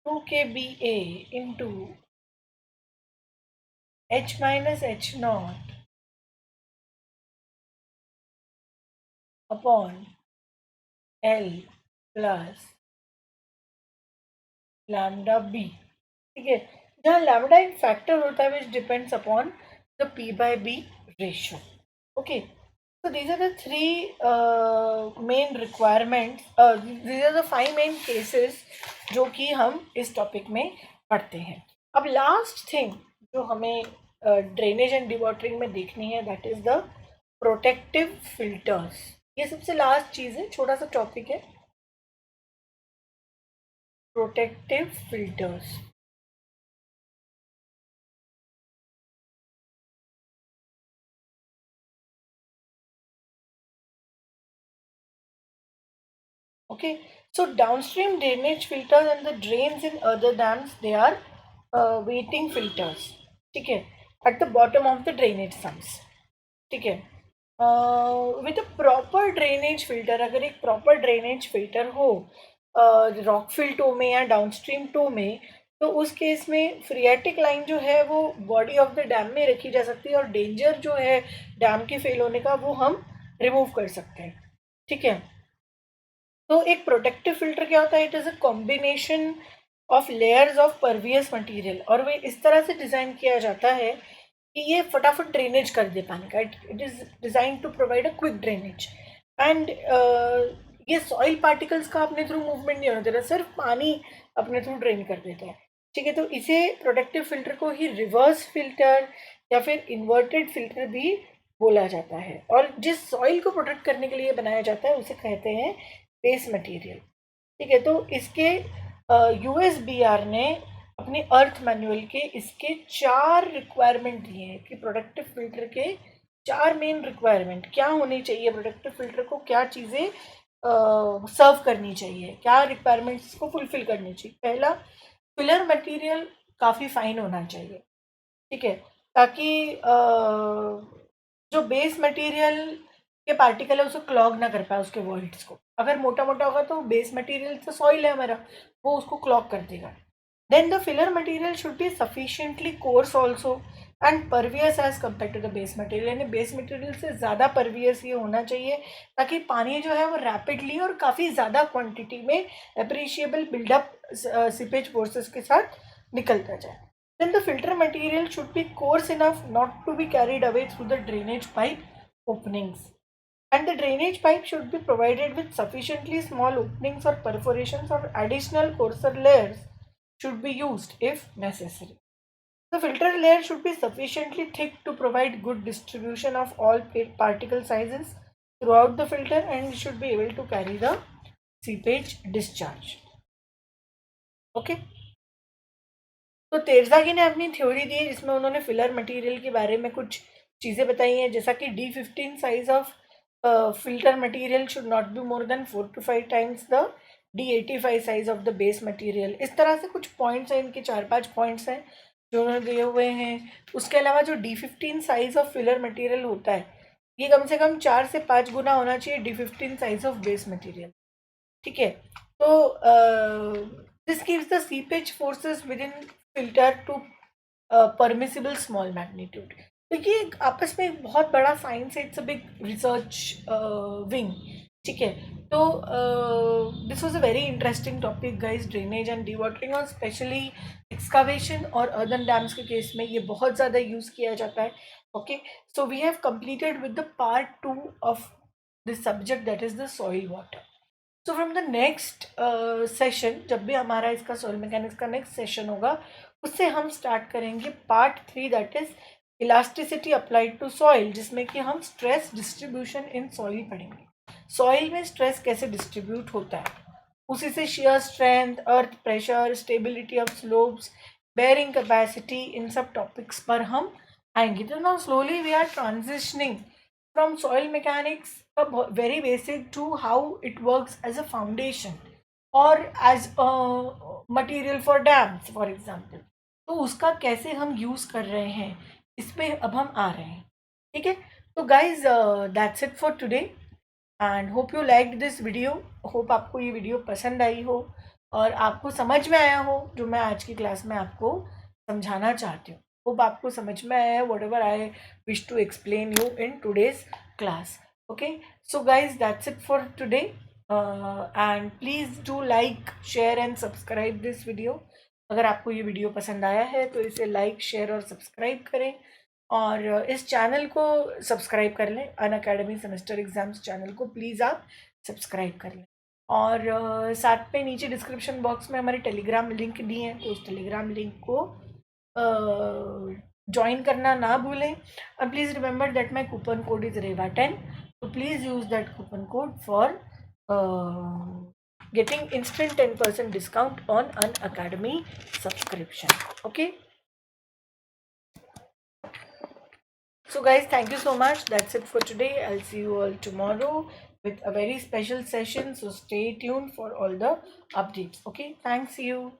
2 kBA into H minus H naught upon L plus lambda B। ठीक है, जहाँ लैम्डा एक फैक्टर होता है which depends upon the P/B ratio. Okay, so these are the three main requirements, these are the 5 main cases जो कि हम इस टॉपिक में पढ़ते हैं। अब लास्ट थिंग जो हमें ड्रेनेज एंड डिवॉटरिंग में देखनी है, that is the protective filters. ये सबसे लास्ट चीज है, छोटा सा टॉपिक है, protective filters. Okay, so downstream drainage filters and the drains in other dams, they are waiting filters, ठीक है, at the bottom of the drainage sumps। ठीक है, with a proper drainage filter, अगर एक प्रॉपर ड्रेनेज फिल्टर हो rock fill to में या downstream to में, तो उस केस में फ्रियाटिक लाइन जो है वो बॉडी ऑफ द डैम में रखी जा सकती है और डेंजर जो है डैम के फेल होने का वो हम रिमूव कर सकते हैं। ठीक है, तो एक प्रोटेक्टिव फिल्टर क्या होता है, it is a combination of layers of pervious material, और वे इस तरह से डिज़ाइन किया जाता है कि ये फटाफट ड्रेनेज कर दे पानी का। It is design to provide a quick drainage and ये सॉइल पार्टिकल्स का अपने थ्रू मूवमेंट नहीं होना देता, सिर्फ पानी अपने थ्रू ड्रेन कर देता है। ठीक है, तो इसे प्रोटेक्टिव फिल्टर को ही रिवर्स फिल्टर या फिर इन्वर्टेड फिल्टर भी बोला जाता है, और जिस सॉइल को प्रोटेक्ट करने के लिए बनाया जाता है उसे कहते हैं बेस मटेरियल। ठीक है, तो इसके USBR ने अपने अर्थ मैनुअल के इसके 4 रिक्वायरमेंट दिए हैं कि प्रोडक्टिव फिल्टर के 4 मेन रिक्वायरमेंट क्या होनी चाहिए, प्रोडक्टिव फिल्टर को क्या चीज़ें सर्व करनी चाहिए, क्या रिक्वायरमेंट्स को फुलफिल करनी चाहिए। पहला, फिलर मटेरियल काफ़ी फाइन होना चाहिए। ठीक है, ताकि जो बेस मटेरियल के पार्टिकल है उसे क्लॉग ना कर पाए उसके वॉइड्स को। अगर मोटा मोटा होगा तो बेस मटेरियल तो सॉइल है हमारा, वो उसको क्लॉग कर देगा। Then the filler material should be sufficiently coarse also and pervious as compare to the base material, यानी बेस मटेरियल से ज़्यादा परवियस ये होना चाहिए ताकि पानी जो है वो रैपिडली और काफ़ी ज़्यादा क्वांटिटी में अप्रिशिएबल बिल्डअप सीपेज फोर्सेस के साथ निकलता जाए। Then the filter material should be coarse enough not to be carried away through the drainage pipe openings. And the drainage pipe should be provided with sufficiently small openings or perforations, or additional coarser layers should be used if necessary. The filter layer should be sufficiently thick to provide good distribution of all particle sizes throughout the filter and should be able to carry the seepage discharge. Okay तो तेरजागी ने अपनी theory दी है जिसमें उन्होंने filler material के बारे में कुछ चीज़ें बताई हैं, जैसा कि D15 size of filter material should not be more than 4 to 5 times the D85 size of the base material. इस तरह से कुछ पॉइंट्स हैं, इनके 4-5 पॉइंट्स हैं जो उन्होंने दिए हुए हैं. उसके अलावा जो D15 size of filler material होता है ये कम से कम 4 से 5 गुना होना चाहिए D15 size of base material. ठीक है, तो this gives the seepage forces within filter to permissible small magnitude. तो ये आपस में एक बहुत बड़ा साइंस है, it's a big research wing. ठीक है, तो this was a very interesting topic guys. Drainage and dewatering और स्पेशली एक्सकावेशन और अर्दन डैम्स के केस में ये बहुत ज़्यादा यूज़ किया जाता है. Okay, so we have completed with the part 2 of this subject, that is the soil water. So from the next session, जब भी हमारा इसका सॉइल मैकेनिक्स का नेक्स्ट सेशन होगा उससे हम स्टार्ट करेंगे part 3, that is elasticity applied to soil, जिसमें कि हम स्ट्रेस डिस्ट्रीब्यूशन इन सॉइल पढ़ेंगे. सॉइल में स्ट्रेस कैसे डिस्ट्रीब्यूट होता है, उसी से shear strength, earth pressure, stability of slopes, bearing capacity, इन सब टॉपिक्स पर हम आएंगे. तो now slowly we are transitioning from soil mechanics very basic to how it works as a foundation or as a material for dams for example. तो उसका कैसे हम यूज़ कर रहे हैं इस पे अब हम आ रहे हैं. ठीक है, तो guys that's it for today and hope you like this video. Hope आपको ये वीडियो पसंद आई हो और आपको समझ में आया हो जो मैं आज की क्लास में आपको समझाना चाहती हूँ. होप आपको समझ में आया है whatever I wish to explain you in today's class. Okay, so guys that's it for today and please do like, share and subscribe this video. अगर आपको ये वीडियो पसंद आया है तो इसे लाइक, शेयर और सब्सक्राइब करें और इस चैनल को सब्सक्राइब कर लें. अनअकैडमी सेमेस्टर एग्जाम्स चैनल को प्लीज़ आप सब्सक्राइब कर लें. और साथ में नीचे डिस्क्रिप्शन बॉक्स में हमारे टेलीग्राम लिंक दिए हैं, तो उस टेलीग्राम लिंक को ज्वाइन करना ना भूलें. and please remember that my coupon code is REVA10, so please use that coupon code for getting instant 10% discount on an academy subscription. Okay, so guys, thank you so much. That's it for today. I'll see you all tomorrow with a very special session, so stay tuned for all the updates. Okay, thanks you.